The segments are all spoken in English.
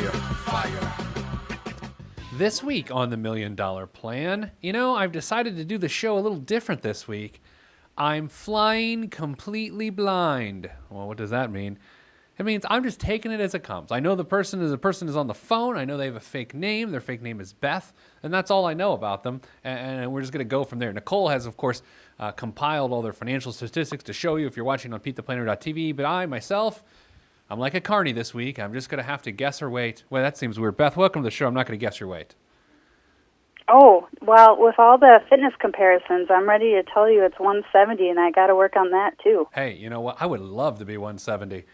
Fire. This week on the $1 Million Plan, I've decided to do the show a little different this week. I'm flying completely blind. Well, what does that mean? It means I'm just taking it as it comes. I know the person is on the phone. I know they have a fake name. Their fake name is Beth, and that's all I know about them. And we're just going to go from there. Nicole has, of course, compiled all their financial statistics to show you if you're watching on PeteThePlanner.tv. But I'm like a carny this week. I'm just going to have to guess her weight. Well, that seems weird. Beth, welcome to the show. I'm not going to guess your weight. Oh, well, with all the fitness comparisons, I'm ready to tell you it's 170, and I got to work on that, too. Hey, you know what? I would love to be 170.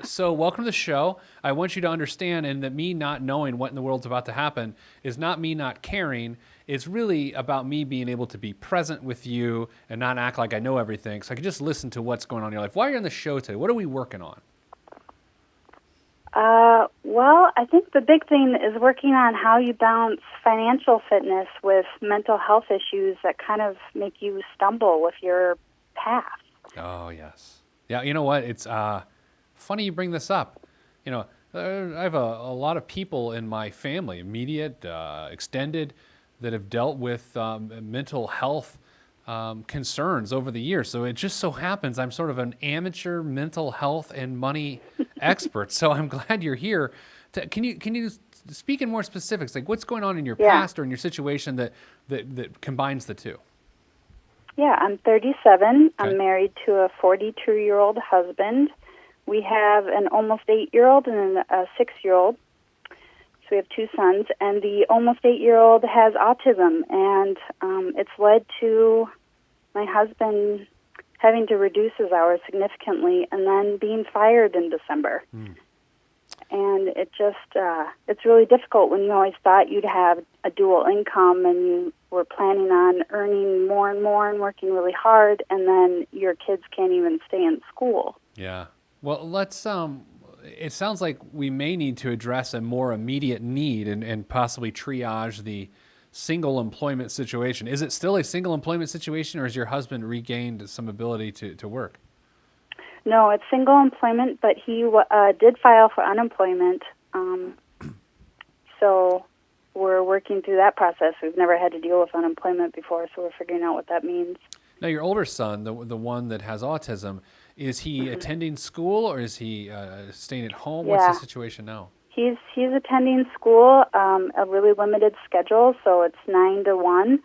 So welcome to the show. I want you to understand, and that me not knowing what in the world's about to happen is not me not caring. It's really about me being able to be present with you and not act like I know everything, so I can just listen to what's going on in your life. Why are you on the show today? What are we working on? Well, I think the big thing is working on how you balance financial fitness with mental health issues that kind of make you stumble with your path. Oh, yes. Yeah, you know what? It's funny you bring this up. I have a lot of people in my family, immediate, extended, that have dealt with mental health concerns over the years. So it just so happens I'm sort of an amateur mental health and money expert. So I'm glad you're here. Can you speak in more specifics? Like what's going on in your past or in your situation that combines the two? Yeah, I'm 37. Okay. I'm married to a 42-year-old husband. We have an almost 8-year-old and a 6-year-old. So we have 2 sons. And the almost 8-year-old has autism. And it's led to my husband having to reduce his hours significantly and then being fired in December. And it just, it's really difficult when you always thought you'd have a dual income and you were planning on earning more and more and working really hard, and then your kids can't even stay in school. Yeah. Well, let's, it sounds like we may need to address a more immediate need and possibly triage the single employment situation. Is it still a single employment situation, or has your husband regained some ability to work? No, it's single employment, but he did file for unemployment. So we're working through that process. We've never had to deal with unemployment before, so we're figuring out what that means. Now, your older son, the one that has autism, is he attending school or is he staying at home? Yeah. What's the situation now? He's attending school, a really limited schedule, so it's 9 to 1.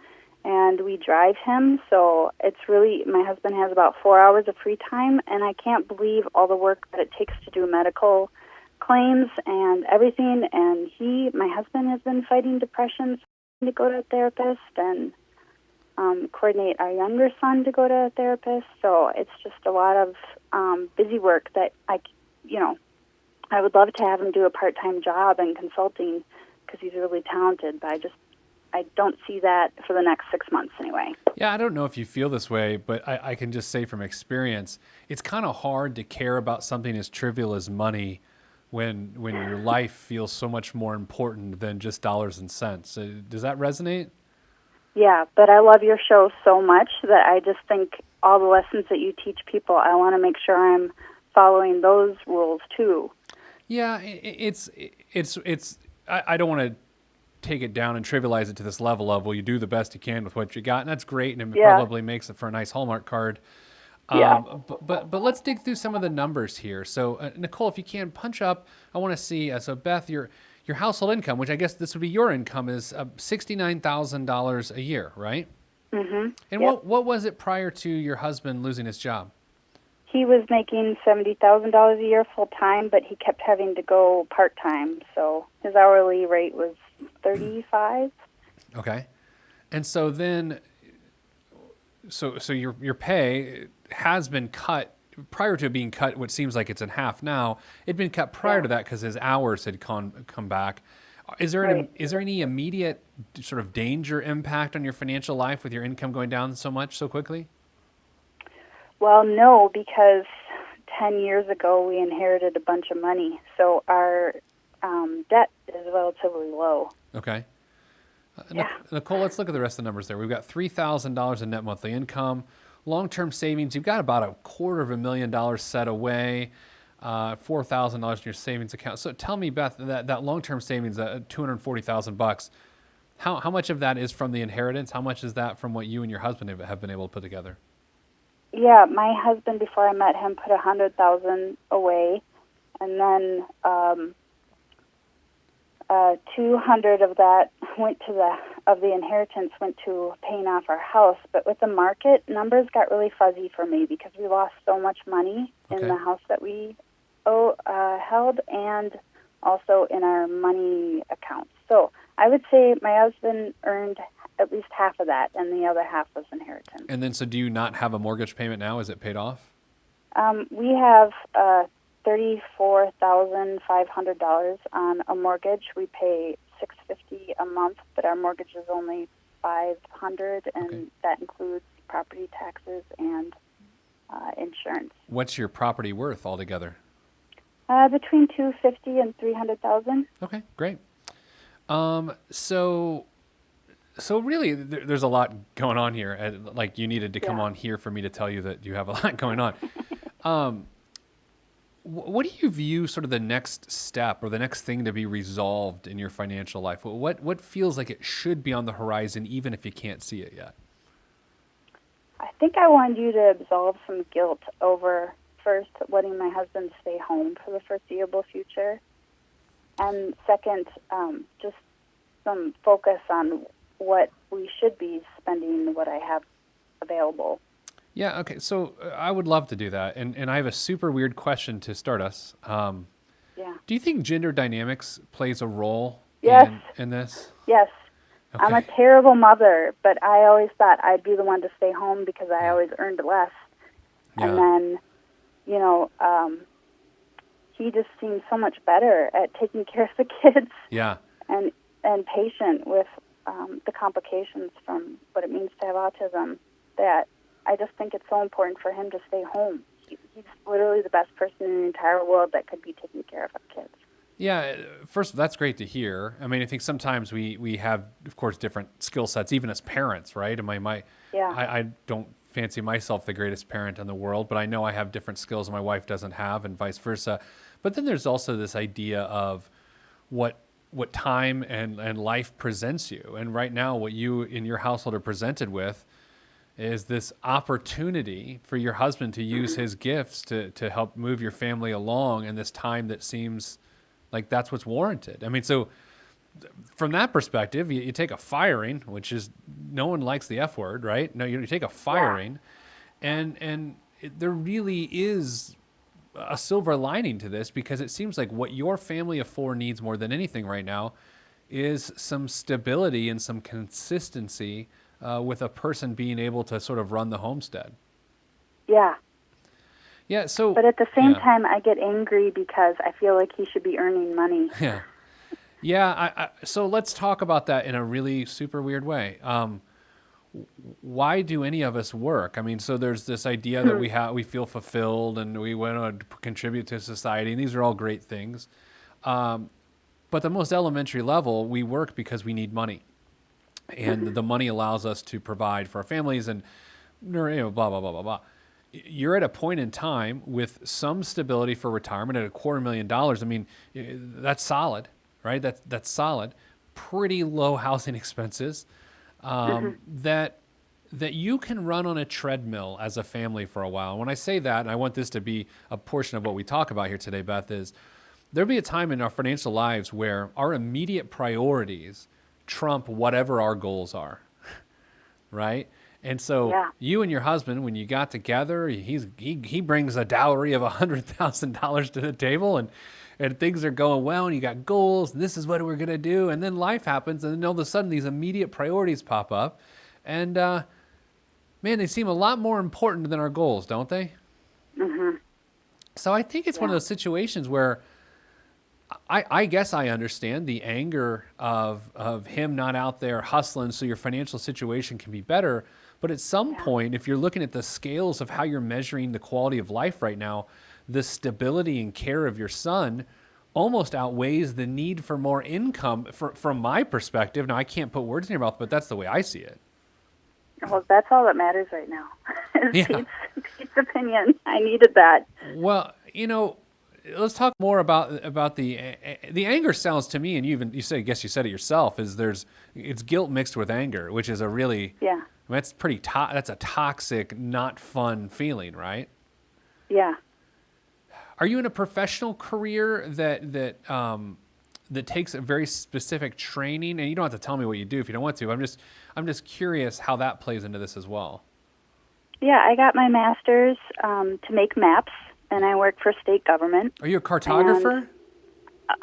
And we drive him, so it's really, my husband has about 4 hours of free time, and I can't believe all the work that it takes to do medical claims and everything. And my husband has been fighting depression to go to a therapist and coordinate our younger son to go to a therapist. So it's just a lot of busy work that I would love to have him do a part-time job in consulting because he's really talented, but I don't see that for the next 6 months anyway. Yeah, I don't know if you feel this way, but I can just say from experience, it's kind of hard to care about something as trivial as money when your life feels so much more important than just dollars and cents. Does that resonate? Yeah, but I love your show so much that I just think all the lessons that you teach people, I want to make sure I'm following those rules too. Yeah, I don't want to take it down and trivialize it to this level of, well, you do the best you can with what you got, and that's great, and it probably makes it for a nice Hallmark card. But let's dig through some of the numbers here. So, Nicole, if you can punch up, I want to see. So, Beth, your household income, which I guess this would be your income, is $69,000 a year, right? Mm-hmm. And what was it prior to your husband losing his job? He was making $70,000 a year full time, but he kept having to go part time. So his hourly rate was $35. Okay, and so then, so your pay has been cut prior to it being cut. What seems like it's in half now. It'd been cut prior to that because his hours had come back. Is there any immediate sort of danger impact on your financial life with your income going down so much so quickly? Well, no, because 10 years ago we inherited a bunch of money, so our debt is relatively low. Okay. Nicole, let's look at the rest of the numbers there. We've got $3,000 in net monthly income. Long-term savings, you've got about $250,000 set away. $4,000 in your savings account. So tell me, Beth, that long-term savings, $240,000, how much of that is from the inheritance? How much is that from what you and your husband have been able to put together? Yeah, my husband, before I met him, put 100,000 away, and then 200 of that went to the inheritance went to paying off our house. But with the market, numbers got really fuzzy for me because we lost so much money in the house that we held, and also in our money accounts. So I would say my husband earned at least half of that, and the other half was inheritance. And then, so do you not have a mortgage payment now? Is it paid off? We have $34,500 on a mortgage. We pay $650 a month, but our mortgage is only $500, and that includes property taxes and insurance. What's your property worth altogether? Between $250,000 and $300,000. Okay, great. So really, there's a lot going on here. Like, you needed to come on here for me to tell you that you have a lot going on. What do you view sort of the next step or the next thing to be resolved in your financial life? What feels like it should be on the horizon, even if you can't see it yet? I think I wanted you to absolve some guilt over, first, letting my husband stay home for the foreseeable future, and second, just some focus on what we should be spending what I have available. Yeah, okay. So I would love to do that. And I have a super weird question to start us. Do you think gender dynamics plays a role in this? Yes. Okay. I'm a terrible mother, but I always thought I'd be the one to stay home because I always earned less. Yeah. And then, he just seems so much better at taking care of the kids. Yeah. And patient with the complications from what it means to have autism, that I just think it's so important for him to stay home. He's literally the best person in the entire world that could be taking care of our kids. Yeah, first, that's great to hear. I mean, I think sometimes we have, of course, different skill sets, even as parents, right? I don't fancy myself the greatest parent in the world, but I know I have different skills my wife doesn't have, and vice versa. But then there's also this idea of what time and life presents you. And right now, what you in your household are presented with is this opportunity for your husband to use his gifts to help move your family along in this time that seems like that's what's warranted. I mean, so from that perspective, you take a firing, which is, no one likes the F word, right? No, you take a firing, and there really is a silver lining to this, because it seems like what your family of four needs more than anything right now is some stability and some consistency with a person being able to sort of run the homestead. Yeah. Yeah. So, but at the same time, I get angry because I feel like he should be earning money. Yeah. Yeah. So let's talk about that in a really super weird way. Why do any of us work? I mean, so there's this idea that we feel fulfilled and we want to contribute to society, and these are all great things. But the most elementary level, we work because we need money. And the money allows us to provide for our families and, blah, blah, blah, blah, blah. You're at a point in time with some stability for retirement at $250,000. I mean, that's solid, right? That's solid. Pretty low housing expenses that you can run on a treadmill as a family for a while. And when I say that, and I want this to be a portion of what we talk about here today, Beth, is there'll be a time in our financial lives where our immediate priorities trump whatever our goals are, right? And so you and your husband, when you got together, he brings a dowry of $100,000 to the table, and things are going well, and you got goals, and this is what we're going to do. And then life happens, and then all of a sudden these immediate priorities pop up. And man, they seem a lot more important than our goals, don't they? Mm-hmm. So I think it's one of those situations where I guess I understand the anger of him not out there hustling so your financial situation can be better. But at some point, if you're looking at the scales of how you're measuring the quality of life right now, the stability and care of your son almost outweighs the need for more income from my perspective. Now, I can't put words in your mouth, but that's the way I see it. Well, that's all that matters right now. Pete's opinion. I needed that. Well, let's talk more about the anger sounds to me, and you said, I guess you said it yourself, is it's guilt mixed with anger, which is a really, Yeah. I mean, that's that's a toxic, not fun feeling, right? Yeah. Are you in a professional career that takes a very specific training? And you don't have to tell me what you do if you don't want to. I'm just curious how that plays into this as well. Yeah, I got my master's to make maps, and I work for state government. Are you a cartographer?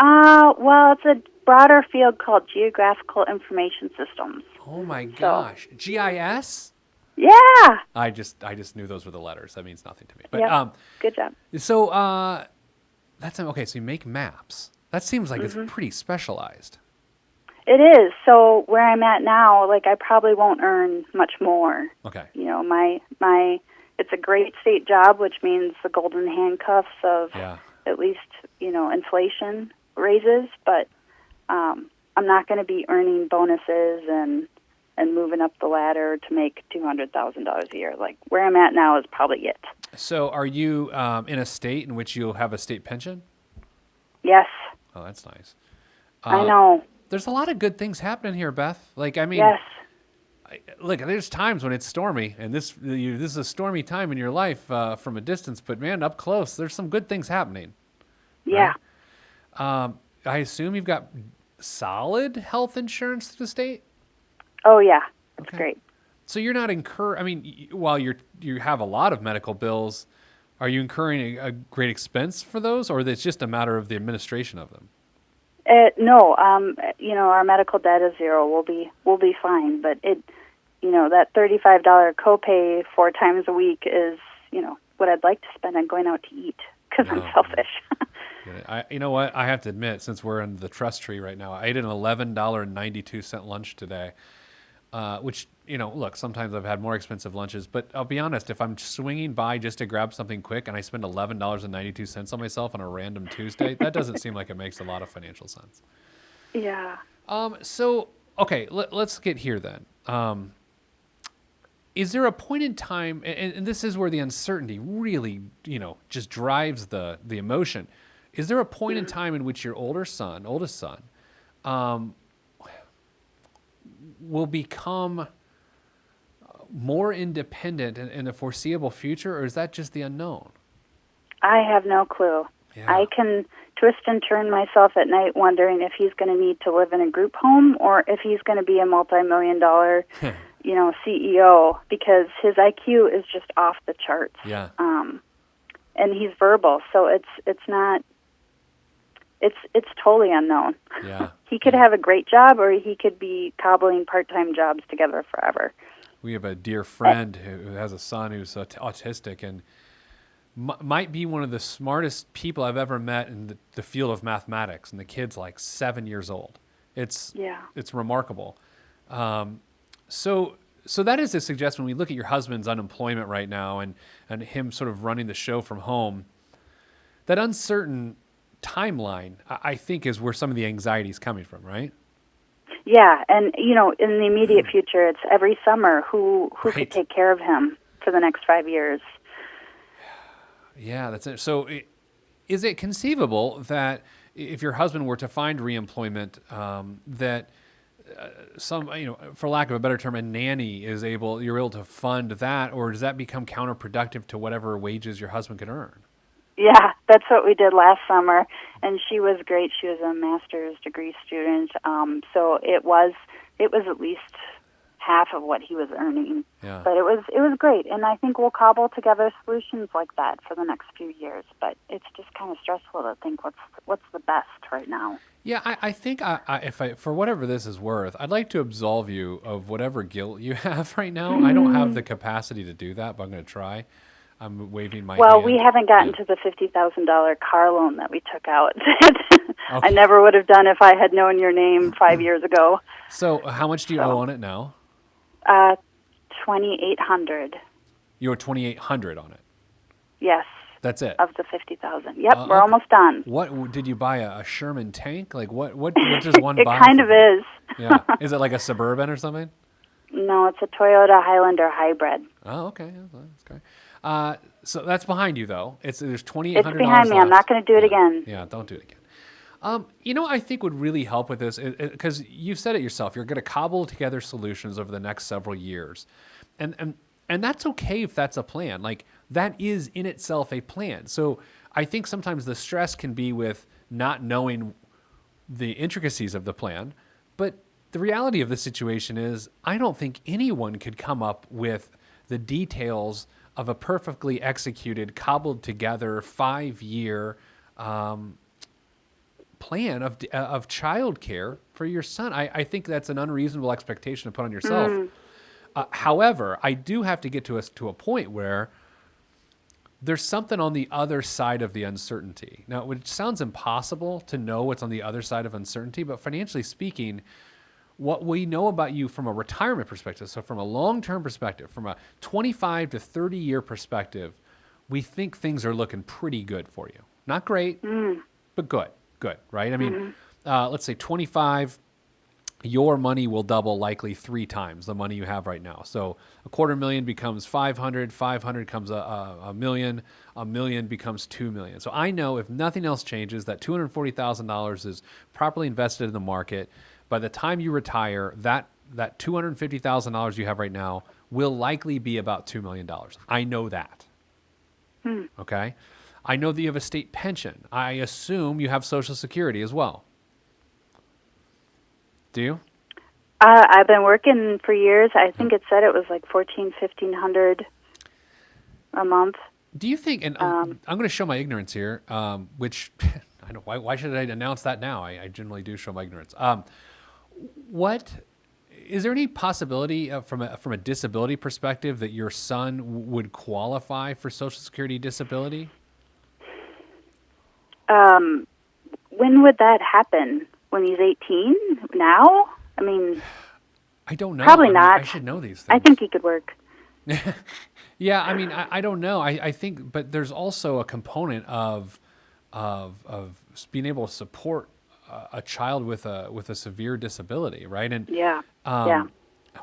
Well, it's a broader field called Geographical Information Systems. Oh my gosh, GIS? Yeah. I just knew those were the letters. That means nothing to me. But Yep. Good job. So that's okay. So you make maps. That seems like it's pretty specialized. It is. So where I'm at now, like I probably won't earn much more. Okay. You know, my it's a great state job, which means the golden handcuffs of at least, inflation raises, but I'm not going to be earning bonuses and moving up the ladder to make $200,000 a year. Like where I'm at now is probably it. So are you in a state in which you'll have a state pension? Yes. Oh, that's nice. I know. There's a lot of good things happening here, Beth. Like, I mean, yes. Look, there's times when it's stormy, and this is a stormy time in your life from a distance. But man, up close, there's some good things happening. Yeah. Right? I assume you've got solid health insurance through the state. Oh yeah, it's great. So you're not I mean, while you have a lot of medical bills, are you incurring a great expense for those, or it's just a matter of the administration of them? No, our medical debt is zero. We'll be fine. But that $35 copay 4 times a week is, what I'd like to spend on going out to eat because I'm selfish. You know what? I have to admit, since we're in the trust tree right now, I ate an $11.92 lunch today, which, look, sometimes I've had more expensive lunches, but I'll be honest, if I'm swinging by just to grab something quick and I spend $11.92 on myself on a random Tuesday, that doesn't seem like it makes a lot of financial sense. Yeah. So, okay, let's get here then. Is there a point in time, and this is where the uncertainty really, just drives the emotion. Is there a point in time in which your oldest son, will become more independent in the foreseeable future, or is that just the unknown? I have no clue. Yeah. I can twist and turn myself at night wondering if he's going to need to live in a group home or if he's going to be a multi-million-dollar, CEO, because his IQ is just off the charts. Yeah. And he's verbal, so it's not. It's totally unknown. Yeah. He could have a great job, or he could be cobbling part-time jobs together forever. We have a dear friend who has a son who's autistic and might be one of the smartest people I've ever met in the field of mathematics, and the kid's like 7 years old. It's remarkable. So that is to suggest when we look at your husband's unemployment right now and him sort of running the show from home, that uncertain timeline, I think, is where some of the anxiety is coming from, right? Yeah, and in the immediate future, it's every summer who could take care of him for the next 5 years. Yeah, that's it. So, is it conceivable that if your husband were to find reemployment, that some, for lack of a better term, a nanny you're able to fund that, or does that become counterproductive to whatever wages your husband could earn? Yeah, that's what we did last summer, and she was great. She was a master's degree student, so it was at least half of what he was earning. Yeah. But it was great, and I think we'll cobble together solutions like that for the next few years. But it's just kind of stressful to think what's the best right now. Yeah, I think if for whatever this is worth, I'd like to absolve you of whatever guilt you have right now. I don't have the capacity to do that, but I'm going to try. I'm waving my hand. We haven't gotten to the $50,000 car loan that we took out. I never would have done if I had known your name 5 years ago. So how much do you owe on it now? $2,800. You owe $2,800 on it? Yes. That's it? Of the $50,000. Yep, we're almost done. What did you buy, a Sherman tank? Like what does one buy? It kind of is. Yeah. Is it like a Suburban or something? No, it's a Toyota Highlander hybrid. Oh, okay. That's great. So that's behind you though. There's It's $2,800 behind me. I'm not left. going to do it Yeah. again. Yeah. Don't do it again. I think would really help with this because you said it yourself. You're going to cobble together solutions over the next several years, and that's okay if that's a plan. Like that is in itself a plan. So I think sometimes the stress can be with not knowing the intricacies of the plan, but the reality of the situation is I don't think anyone could come up with the details of a perfectly executed, cobbled together 5-year plan of childcare for your son. I think that's an unreasonable expectation to put on yourself. However, I do have to get to a point where there's something on the other side of the uncertainty. Now, it sounds impossible to know what's on the other side of uncertainty, but financially speaking, what we know about you from a retirement perspective, so from a long-term perspective, from a 25 to 30-year perspective, we think things are looking pretty good for you. Not great, but good, right? I mean, let's say 25, your money will double likely 3 times the money you have right now. So $250,000 becomes 500, 500 becomes a million becomes 2 million. So I know if nothing else changes, that $240,000 is properly invested in the market. By the time you retire, that $250,000 you have right now will likely be about $2 million. I know that. Okay? I know that you have a state pension. I assume you have Social Security as well. Do you? I've been working for years. I think it said it was like $1,400-1,500 a month. Do you think, and I'm going to show my ignorance here, which I don't, why should I announce that now? I generally do show my ignorance. What is there any possibility from a disability perspective that your son would qualify for Social Security disability? When would that happen? When he's 18? Now? I mean, I don't know. Probably not. I should know these things. I think he could work. Yeah, I mean, I don't know. I think, but there's also a component of being able to support a child with a severe disability, right? And Yeah.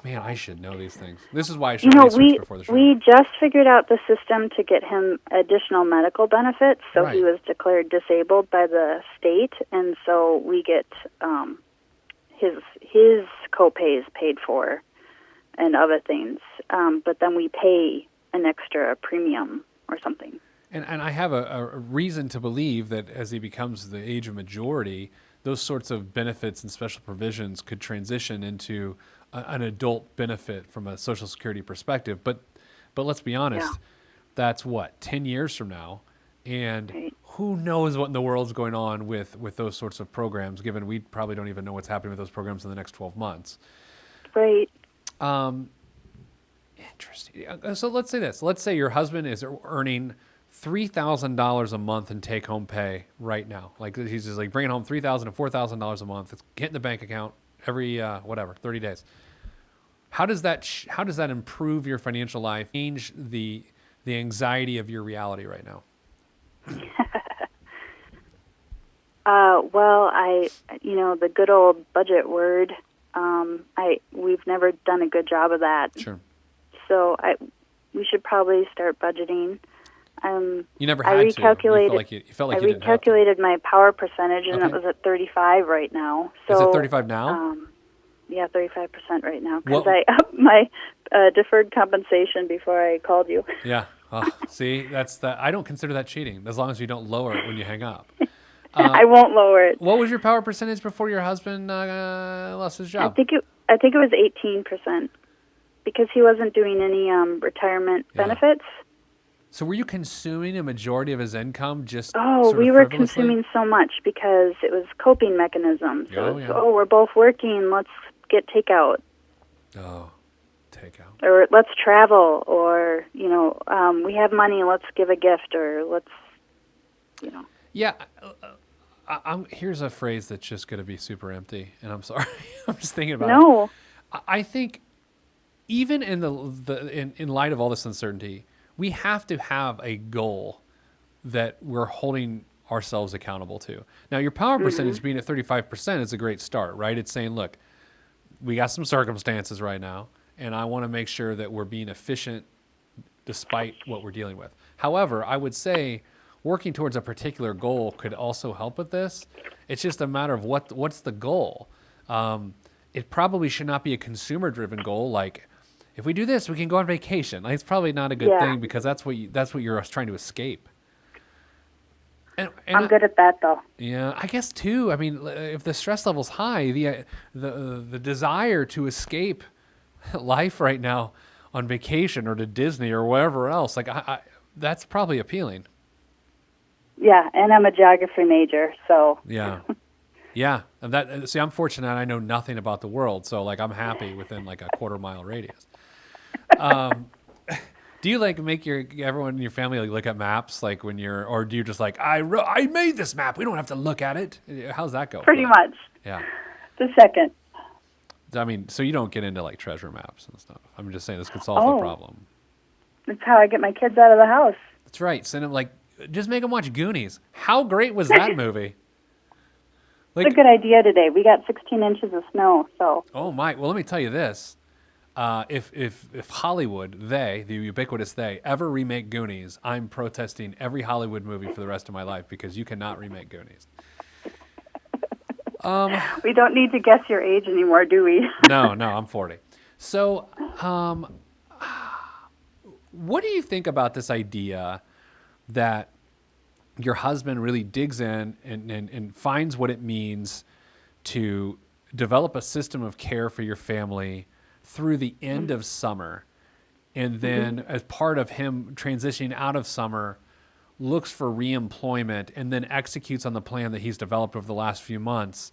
man, I should know these things. This is why I should research before the show. We just figured out the system to get him additional medical benefits. So Right. he was declared disabled by the state, and so we get his co-pays paid for and other things. But then we pay an extra premium or something. And I have a reason to believe that as he becomes the age of majority, those sorts of benefits and special provisions could transition into an adult benefit from a Social Security perspective. But let's be honest, that's what, 10 years from now, and Right. who knows what in the world's going on with those sorts of programs, given we probably don't even know what's happening with those programs in the next 12 months. Right. Interesting. So let's say this. Let's say your husband is earning $3,000 a month in take-home pay right now. Like he's just like bringing home $3,000 to $4,000 a month. It's hitting the bank account every 30 days. How does that improve your financial life? Change the anxiety of your reality right now? Well, the good old budget word. We've never done a good job of that. Sure. So we should probably start budgeting. You never I had recalculated. to. You felt like I you didn't have to. recalculated my power percentage, and Okay. it was at 35 right now. So Is it 35 now? Yeah, 35% right now What- because I upped my deferred compensation before I called you. Yeah. Oh, see, I don't consider that cheating as long as you don't lower it when you hang up. I won't lower it. What was your power percentage before your husband lost his I job? think it was 18% because he wasn't doing any retirement Yeah. benefits. So were you consuming a majority of his income just Oh, sort of we were frivolously? consuming so much because it was coping mechanism. So Oh, it's, yeah. we're both working, let's get takeout. Oh, takeout. Or let's travel, or, we have money, let's give a gift, or let's, Yeah. Here's a phrase that's just going to be super empty, and I'm sorry. I'm just thinking about it. No. I think even in in light of all this uncertainty, we have to have a goal that we're holding ourselves accountable to. Now, your power percentage being at 35% is a great start, right? It's saying, look, we got some circumstances right now, and I want to make sure that we're being efficient despite what we're dealing with. However, I would say working towards a particular goal could also help with this. It's just a matter of what's the goal. It probably should not be a consumer-driven goal. Like, if we do this, we can go on vacation. Like, it's probably not a good thing because that's what you're trying to escape. And I'm good at that, though. Yeah, I guess too. I mean, if the stress level's high, the desire to escape life right now on vacation or to Disney or wherever else, like that's probably appealing. Yeah, and I'm a geography major, so. Yeah. Yeah, and see, I'm fortunate. I know nothing about the world, so like I'm happy within like a quarter-mile radius. Do you like make everyone in your family like look at maps like when or do you just like I made this map? We don't have to look at it. How's that go? Pretty much. Yeah. The second. I mean, so you don't get into like treasure maps and stuff. I'm just saying this could solve the problem. That's how I get my kids out of the house. That's right. Send them just make them watch Goonies. How great was that movie? It's a good idea today. We got 16 inches of snow, so. Oh my! Well, let me tell you this: if Hollywood, the ubiquitous they, ever remake Goonies, I'm protesting every Hollywood movie for the rest of my life because you cannot remake Goonies. We don't need to guess your age anymore, do we? No, I'm 40. So, what do you think about this idea that your husband really digs in and finds what it means to develop a system of care for your family through the end of summer, and then as part of him transitioning out of summer, looks for reemployment and then executes on the plan that he's developed over the last few months.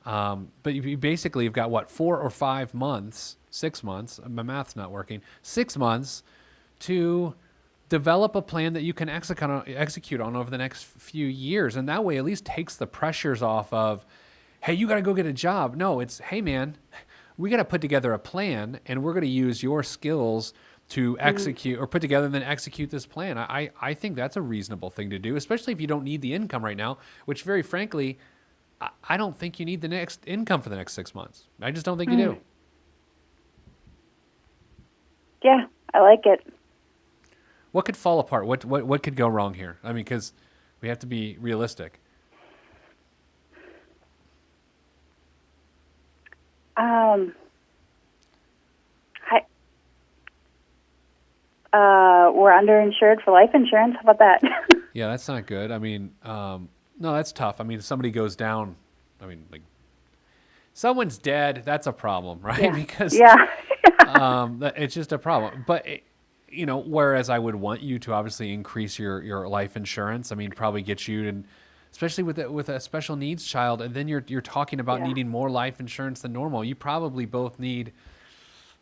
But you basically have got 4 or 5 months, 6 months, my math's not working, 6 months to develop a plan that you can execute on over the next few years. And that way at least takes the pressures off of, hey, you got to go get a job. No, it's, hey, man, we got to put together a plan and we're going to use your skills to execute or put together and then execute this plan. I think that's a reasonable thing to do, especially if you don't need the income right now, which very frankly, I don't think you need the next income for the next 6 months. I just don't think you do. Yeah, I like it. What could fall apart? What could go wrong here? I mean, because we have to be realistic. We're underinsured for life insurance. How about that? Yeah, that's not good. I mean, no, that's tough. I mean, if somebody goes down, I mean, like, someone's dead, that's a problem, right? Yeah. Because yeah. it's just a problem. But, whereas I would want you to obviously increase your life insurance, I mean, probably get you, and especially with a special needs child, and then you're talking about needing more life insurance than normal. You probably both need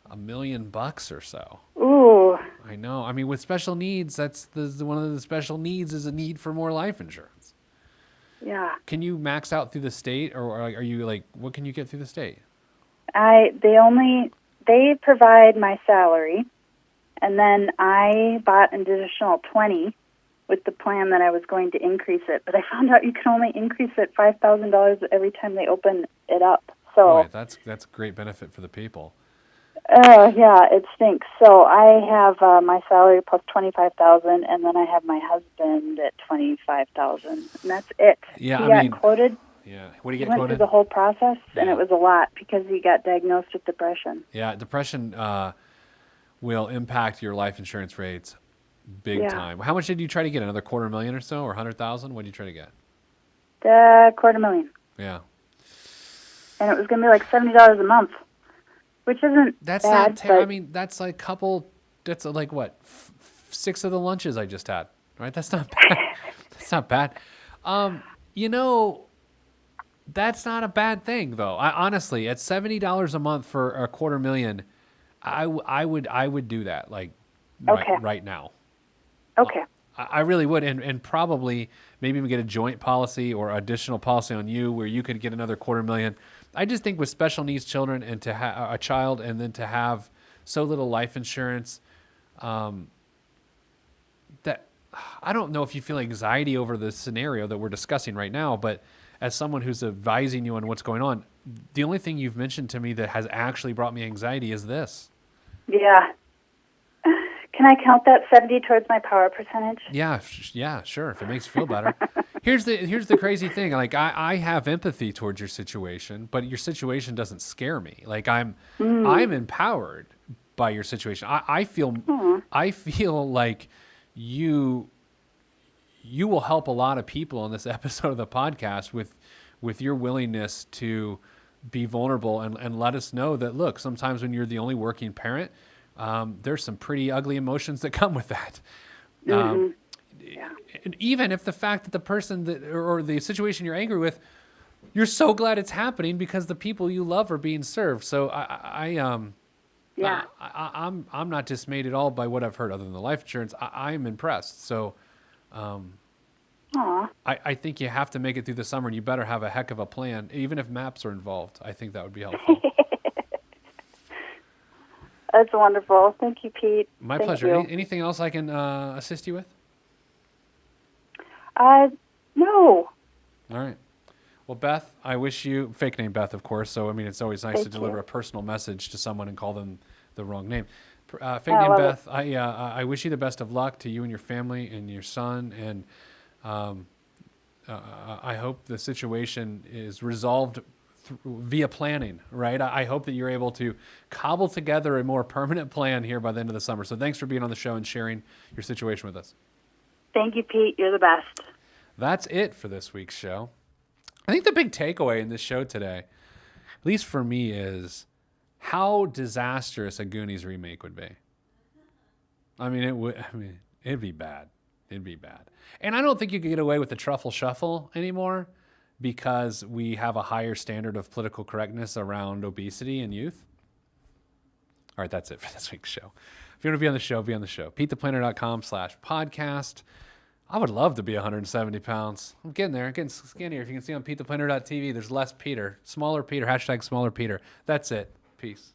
$1 million or so. Ooh. I know. I mean, with special needs, that's one of the special needs is a need for more life insurance. Yeah. Can you max out through the state, or are you like, what can you get through the state? They provide my salary, and then I bought an additional 20 with the plan that I was going to increase it, but I found out you can only increase it $5,000 every time they open it up. So boy, that's a great benefit for the people. Yeah, it stinks. So I have my salary plus $25,000, and then I have my husband at $25,000, and that's it. Yeah, he got quoted. Yeah, what do you get quoted? Went through the whole process, and it was a lot because he got diagnosed with depression. Yeah, depression will impact your life insurance rates big time. How much did you try to get? Another $250,000 or so, or $100,000? What did you try to get? $250,000. Yeah. And it was going to be like $70 a month. Which isn't that's bad. I mean, that's like that's like what, 6 of the lunches I just had, right? That's not bad. That's not bad. That's not a bad thing though. Honestly, at $70 a month for $250,000, I would do that like right now. Okay. I really would, and probably maybe even get a joint policy or additional policy on you where you could get another $250,000. I just think with special needs children and to have a child and then to have so little life insurance, that I don't know if you feel anxiety over the scenario that we're discussing right now, but as someone who's advising you on what's going on, the only thing you've mentioned to me that has actually brought me anxiety is this. Yeah. Can I count that 70 towards my power percentage? Yeah, sure. If it makes you feel better. Here's the crazy thing. Like I have empathy towards your situation, but your situation doesn't scare me. Like I'm empowered by your situation. I feel like you will help a lot of people on this episode of the podcast with your willingness to be vulnerable and let us know that, look, sometimes when you're the only working parent, there's some pretty ugly emotions that come with that. And even if the fact that the person or the situation you're angry with, you're so glad it's happening because the people you love are being served. So I'm not dismayed at all by what I've heard other than the life insurance. I'm impressed. So I think you have to make it through the summer, and you better have a heck of a plan, even if maps are involved. I think that would be helpful. That's wonderful. Thank you, Pete. My pleasure. Anything else I can assist you with? No. All right. Well, Beth, I wish you, fake name Beth, of course. So, I mean, it's always nice to deliver a personal message to someone and call them the wrong name. Fake name Beth, I wish you the best of luck to you and your family and your son. And I hope the situation is resolved via planning, right? I hope that you're able to cobble together a more permanent plan here by the end of the summer. So thanks for being on the show and sharing your situation with us. Thank you, Pete. You're the best. That's it for this week's show. I think the big takeaway in this show today, at least for me, is how disastrous a Goonies remake would be. I mean, it'd be bad. It'd be bad. And I don't think you could get away with the truffle shuffle anymore because we have a higher standard of political correctness around obesity in youth. All right, that's it for this week's show. If you want to be on the show, be on the show. PeteThePlanner.com/podcast. I would love to be 170 pounds. I'm getting there. I'm getting skinnier. If you can see on PeteThePlanner.tv, there's less Peter. Smaller Peter. # smaller Peter. That's it. Peace.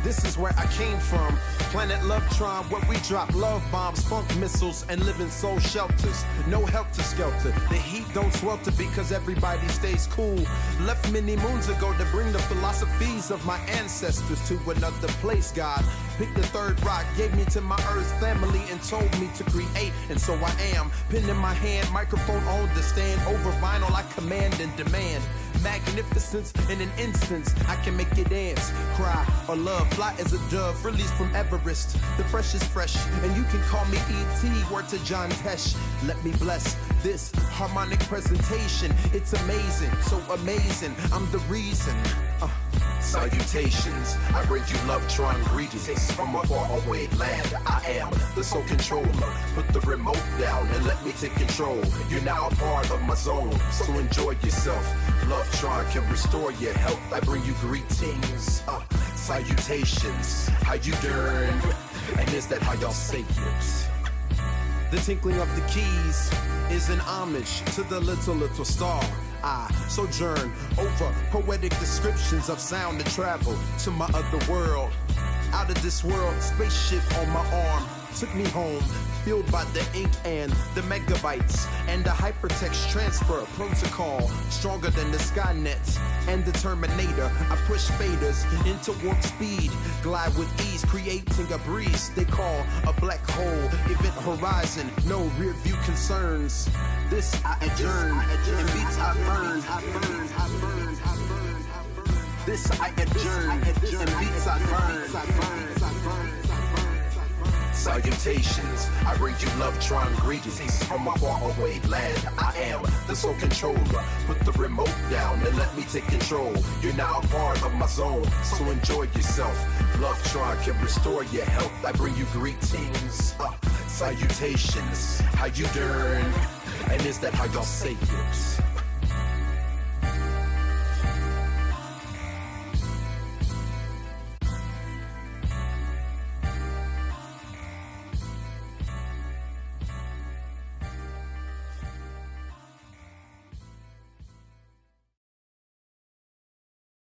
This is where I came from. Planet Lovetron, where we drop love bombs, funk missiles, and live in soul shelters. No helter-skelter. The heat don't swelter because everybody stays cool. Left many moons ago to bring the philosophies of my ancestors to another place, God. Picked the third rock, gave me to my earth family, and told me to create. And so I am. Pen in my hand, microphone on the stand. Over vinyl, I command and demand. Magnificence in an instance, I can make you dance, cry, or love. Fly as a dove, released from Everest. The fresh is fresh, and you can call me E.T. Word to John Tesh. Let me bless this harmonic presentation. It's amazing, so amazing. I'm the reason. Salutations, I bring you Lovetron greetings from a faraway land. I am the sole controller. Put the remote down and let me take control. You're now a part of my zone, so enjoy yourself. Lovetron can restore your health. I bring you greetings, salutations. How you doing? And is that how y'all say it? The tinkling of the keys is an homage to the little star. I sojourn over poetic descriptions of sound to travel to my other world. Out of this world, spaceship on my arm took me home, fueled by the ink and the megabytes and the hypertext transfer protocol, stronger than the Skynet and the Terminator. I push faders into warp speed, glide with ease, creating a breeze they call a black hole. Event horizon, no rear view concerns. This I adjourn, and beats I burn. This I adjourn, and beats I burn. Salutations, I bring you Lovetron greetings from a faraway land. I am the sole controller. Put the remote down and let me take control. You're now a part of my zone, so enjoy yourself. Lovetron can restore your health. I bring you greetings, salutations. How you doing? And is that how y'all say it?